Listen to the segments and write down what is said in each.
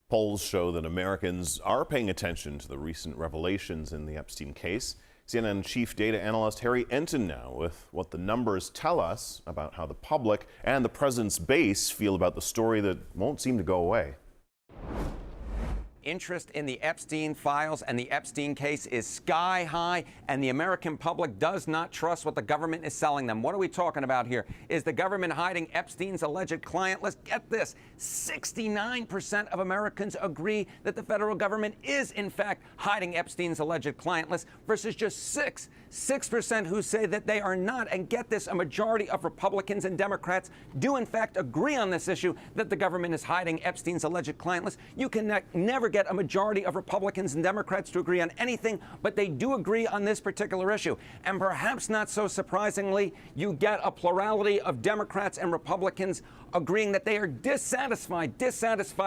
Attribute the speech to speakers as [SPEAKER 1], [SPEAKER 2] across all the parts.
[SPEAKER 1] Polls show that Americans are paying attention to the recent revelations in the Epstein case. CNN chief data analyst Harry Enten now with what the numbers tell us about how the public and the president's base feel about the story that won't seem to go away.
[SPEAKER 2] Interest in the Epstein files and the Epstein case is sky high, and the American public does not trust what the government is selling them. What are we talking about here? Is the government hiding Epstein's alleged client list? Get this, 69% of Americans agree that the federal government is, in fact, hiding Epstein's alleged client list versus just 6% who say that they are not. And get this, a majority of Republicans and Democrats do, in fact, agree on this issue that the government is hiding Epstein's alleged client list. You can never get a majority of Republicans and Democrats to agree on anything, but they do agree on this particular issue. And perhaps not so surprisingly, you get a plurality of Democrats and Republicans agreeing that they are dissatisfied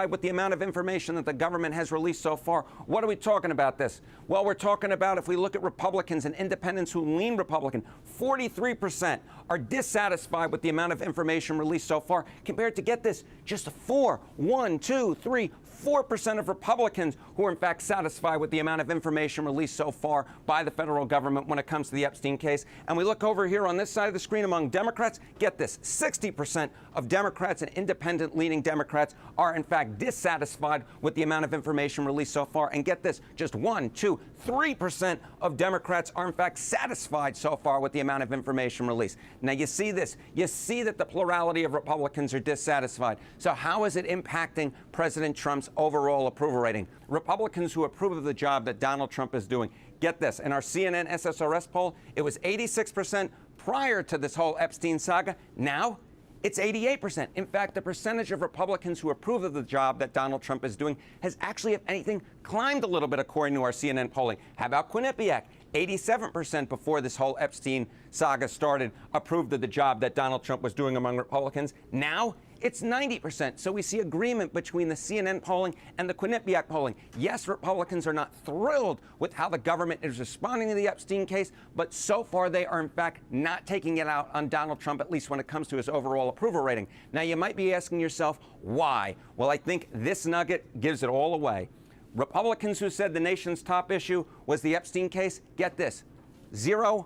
[SPEAKER 2] with the amount of information that the government has released so far. What are we talking about this? Well, we're talking about, if we look at Republicans and independents who lean Republican, 43% are dissatisfied with the amount of information released so far, compared to, get this, just 4% of Republicans who are in fact satisfied with the amount of information released so far by the federal government when it comes to the Epstein case. And we look over here on this side of the screen among Democrats, get this, 60% of Democrats and independent leaning Democrats are in fact dissatisfied with the amount of information released so far. And get this, just 3% of Democrats are in fact satisfied so far with the amount of information released. Now you see this, you see that the plurality of Republicans are dissatisfied. So how is it impacting President Trump's overall approval rating? Republicans who approve of the job that Donald Trump is doing, get this, in our CNN SSRS poll, it was 86% prior to this whole Epstein saga. Now it's 88%. In fact, the percentage of Republicans who approve of the job that Donald Trump is doing has actually, if anything, climbed a little bit according to our CNN polling. How about Quinnipiac? 87% before this whole Epstein saga started approved of the job that Donald Trump was doing among Republicans. Now it's 90%. So we see agreement between the CNN polling and the Quinnipiac polling. Yes, Republicans are not thrilled with how the government is responding to the Epstein case, but so far they are in fact not taking it out on Donald Trump, at least when it comes to his overall approval rating. Now you might be asking yourself, why? Well, I think this nugget gives it all away. Republicans who said the nation's top issue was the Epstein case, get this, 1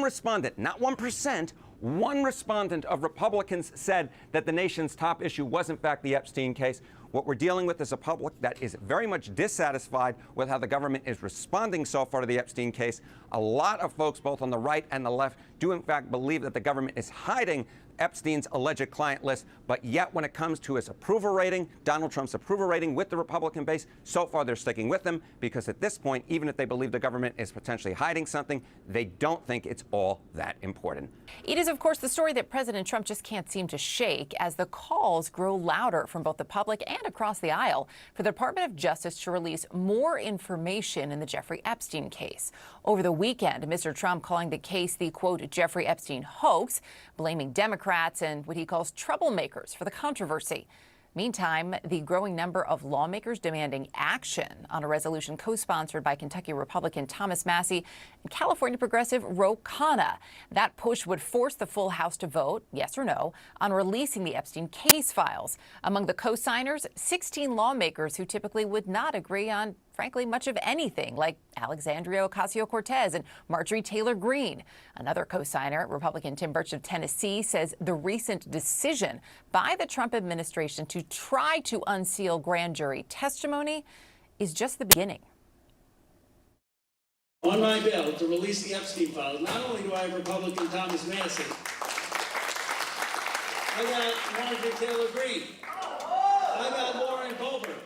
[SPEAKER 2] respondent, not 1%, one respondent of Republicans said that the nation's top issue was, in fact, the Epstein case. What we're dealing with is a public that is very much dissatisfied with how the government is responding so far to the Epstein case. A lot of folks, both on the right and the left, do, in fact, believe that the government is hiding Epstein's alleged client list. But yet, when it comes to his approval rating, Donald Trump's approval rating with the Republican base, so far they're sticking with him, because at this point, even if they believe the government is potentially hiding something, they don't think it's all that important.
[SPEAKER 3] It is, of course, the story that President Trump just can't seem to shake as the calls grow louder from both the public and across the aisle for the Department of Justice to release more information in the Jeffrey Epstein case. Over the weekend, Mr. Trump calling the case the, quote, Jeffrey Epstein hoax, blaming Democrats and what he calls troublemakers for the controversy. Meantime, the growing number of lawmakers demanding action on a resolution co-sponsored by Kentucky Republican Thomas Massie and California progressive Ro Khanna. That push would force the full House to vote, yes or no, on releasing the Epstein case files. Among the co-signers, 16 lawmakers who typically would not agree on, frankly, much of anything, like Alexandria Ocasio-Cortez and Marjorie Taylor Greene. Another co-signer, Republican Tim Burch of Tennessee, says the recent decision by the Trump administration to try to unseal grand jury testimony is just the beginning.
[SPEAKER 4] On my bill to release the Epstein files, not only do I have Republican Thomas Massie, I got Marjorie Taylor Greene, I got Lauren Boebert,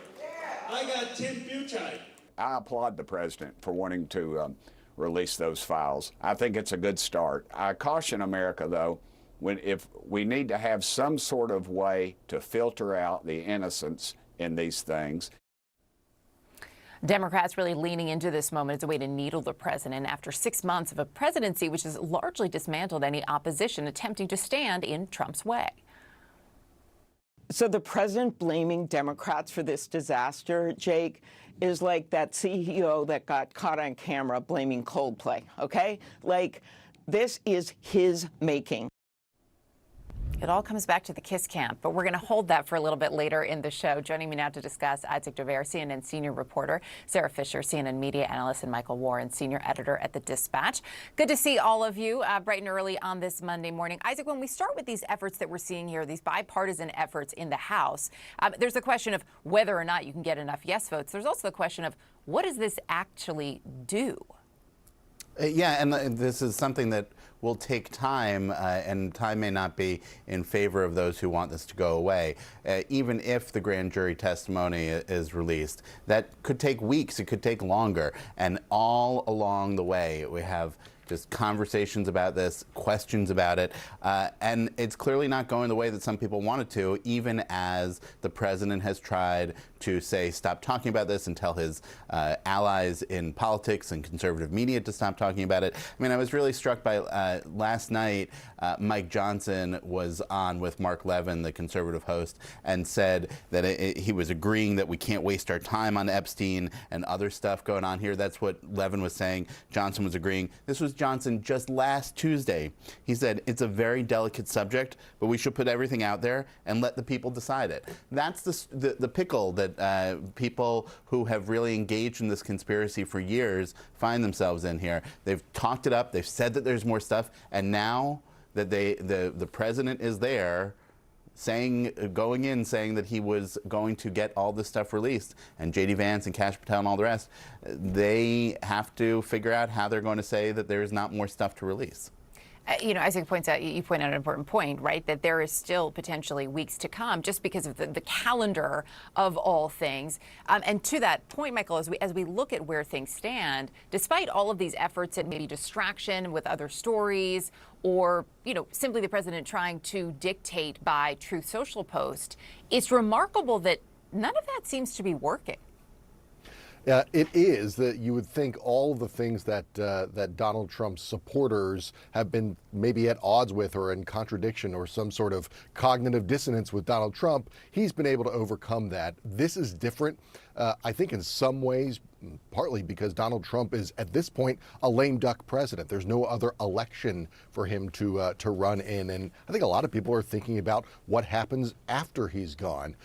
[SPEAKER 4] I got Tim Buchheit.
[SPEAKER 5] I applaud the president for wanting to release those files. I think it's a good start. I caution America, though, if we need to have some sort of way to filter out the innocents in these things.
[SPEAKER 3] Democrats really leaning into this moment as a way to needle the president after 6 months of a presidency which has largely dismantled any opposition attempting to stand in Trump's way.
[SPEAKER 6] So the president blaming Democrats for this disaster, Jake, is like that CEO that got caught on camera blaming Coldplay, okay? Like, this is his making.
[SPEAKER 3] It all comes back to the KISS camp, but we're going to hold that for a little bit later in the show. Joining me now to discuss, Isaac Dever, CNN senior reporter, Sarah Fisher, CNN media analyst, and Michael Warren, senior editor at The Dispatch. Good to see all of you bright and early on this Monday morning. Isaac, when we start with these efforts that we're seeing here, these bipartisan efforts in the House, there's the question of whether or not you can get enough yes votes. There's also the question of what does this actually do?
[SPEAKER 7] Yeah, and this is something that will take time, and time may not be in favor of those who want this to go away. Even if the grand jury testimony is released, that could take weeks, it could take longer, and all along the way we have just conversations about this, questions about it, and it's clearly not going the way that some people want it to, even as the president has tried to say stop talking about this and tell his allies in politics and conservative media to stop talking about it. I mean, I was really struck by last night, Mike Johnson was on with Mark Levin, the conservative host, and said that he was agreeing that we can't waste our time on Epstein and other stuff going on here. That's what Levin was saying. Johnson was agreeing. This was Johnson just last Tuesday. He said it's a very delicate subject, but we should put everything out there and let the people decide it. That's the pickle that people who have really engaged in this conspiracy for years find themselves in here. They've talked it up. They've said that there's more stuff, and now that the president is there, going in saying that he was going to get all this stuff released, and J.D. Vance and Kash Patel and all the rest, they have to figure out how they're going to say that there is not more stuff to release.
[SPEAKER 3] You know, Isaac points out, you point out an important point, right, that there is still potentially weeks to come just because of the calendar of all things. And to that point, Michael, as we look at where things stand, despite all of these efforts and maybe distraction with other stories or, you know, simply the president trying to dictate by Truth Social post, it's remarkable that none of that seems to be working.
[SPEAKER 8] It is that you would think all of the things that that Donald Trump's supporters have been maybe at odds with or in contradiction or some sort of cognitive dissonance with Donald Trump, he's been able to overcome that. This is different, I think, in some ways, partly because Donald Trump is, at this point, a lame duck president. There's no other election for him to run in. And I think a lot of people are thinking about what happens after he's gone.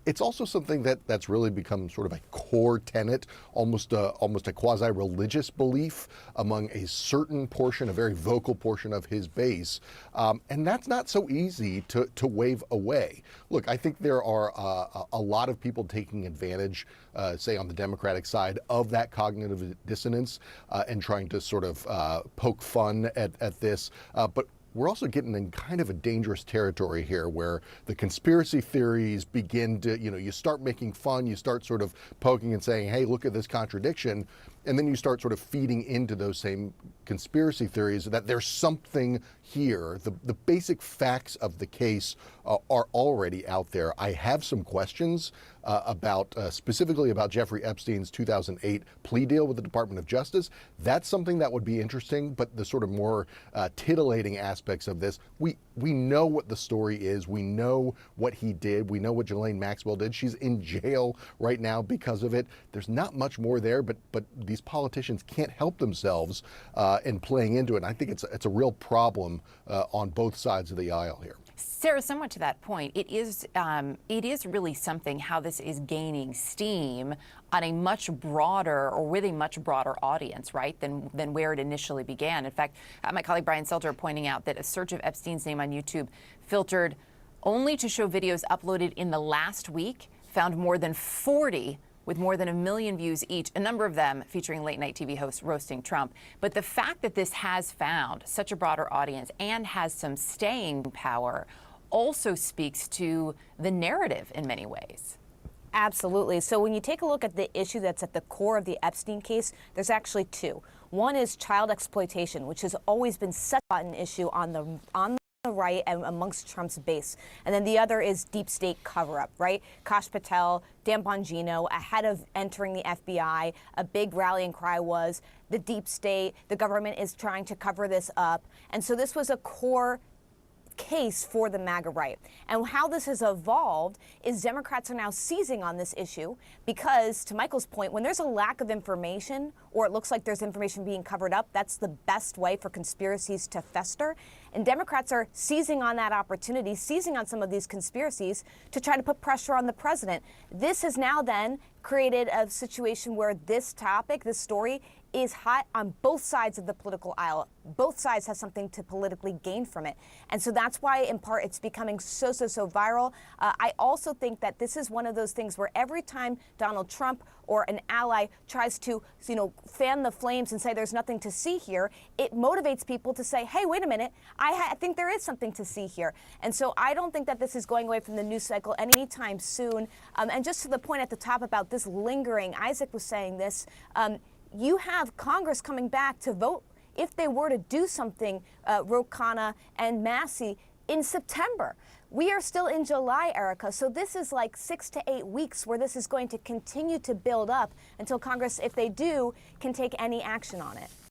[SPEAKER 8] It's also something that's really become sort of a core tenet, almost a quasi-religious belief among a certain portion, a very vocal portion of his base. And that's not so easy to wave away. Look, I think there are a lot of people taking advantage, say on the Democratic side, of that cognitive dissonance and trying to sort of poke fun at this. But we're also getting in kind of a dangerous territory here where the conspiracy theories begin to, you start making fun, you start sort of poking and saying, hey, look at this contradiction. And then you start sort of feeding into those same conspiracy theories that there's something here. The basic facts of the case are already out there. I have some questions about specifically about Jeffrey Epstein's 2008 plea deal with the Department of Justice. That's something that would be interesting, but the sort of more titillating aspects of this, we know what the story is. We know what he did. We know what Ghislaine Maxwell did. She's in jail right now because of it. There's not much more there, but these politicians can't help themselves in playing into it. And I think it's a real problem on both sides of the aisle here.
[SPEAKER 3] Sarah, somewhat to that point, it is really something how this is gaining steam on a much broader or with a much broader audience, right, than where it initially began. In fact, my colleague Brian Selter pointing out that a search of Epstein's name on YouTube filtered only to show videos uploaded in the last week found more than 40 with more than 1 million views each, a number of them featuring late-night TV hosts roasting Trump. But the fact that this has found such a broader audience and has some staying power also speaks to the narrative in many ways.
[SPEAKER 9] Absolutely. So when you take a look at the issue that's at the core of the Epstein case, there's actually two. One is child exploitation, which has always been such an issue on the right and amongst Trump's base. And then the other is deep state cover-up, right? Kash Patel, Dan Bongino, ahead of entering the FBI, a big rallying cry was the deep state, the government is trying to cover this up. And so this was a core case for the MAGA right. And how this has evolved is Democrats are now seizing on this issue because, to Michael's point, when there's a lack of information or it looks like there's information being covered up, that's the best way for conspiracies to fester. And Democrats are seizing on that opportunity, seizing on some of these conspiracies to try to put pressure on the president. This has now then created a situation where this topic, this story, is hot on both sides of the political aisle. Both sides have something to politically gain from it. And so that's why, in part, it's becoming so viral. I also think that this is one of those things where every time Donald Trump or an ally tries to, fan the flames and say there's nothing to see here, it motivates people to say, hey, wait a minute, I think there is something to see here. And so I don't think that this is going away from the news cycle anytime soon. And just to the point at the top about this lingering, Isaac was saying this, you have Congress coming back to vote if they were to do something, Ro Khanna and Massey, in September. We are still in July, Erica, so this is like 6 to 8 weeks where this is going to continue to build up until Congress, if they do, can take any action on it.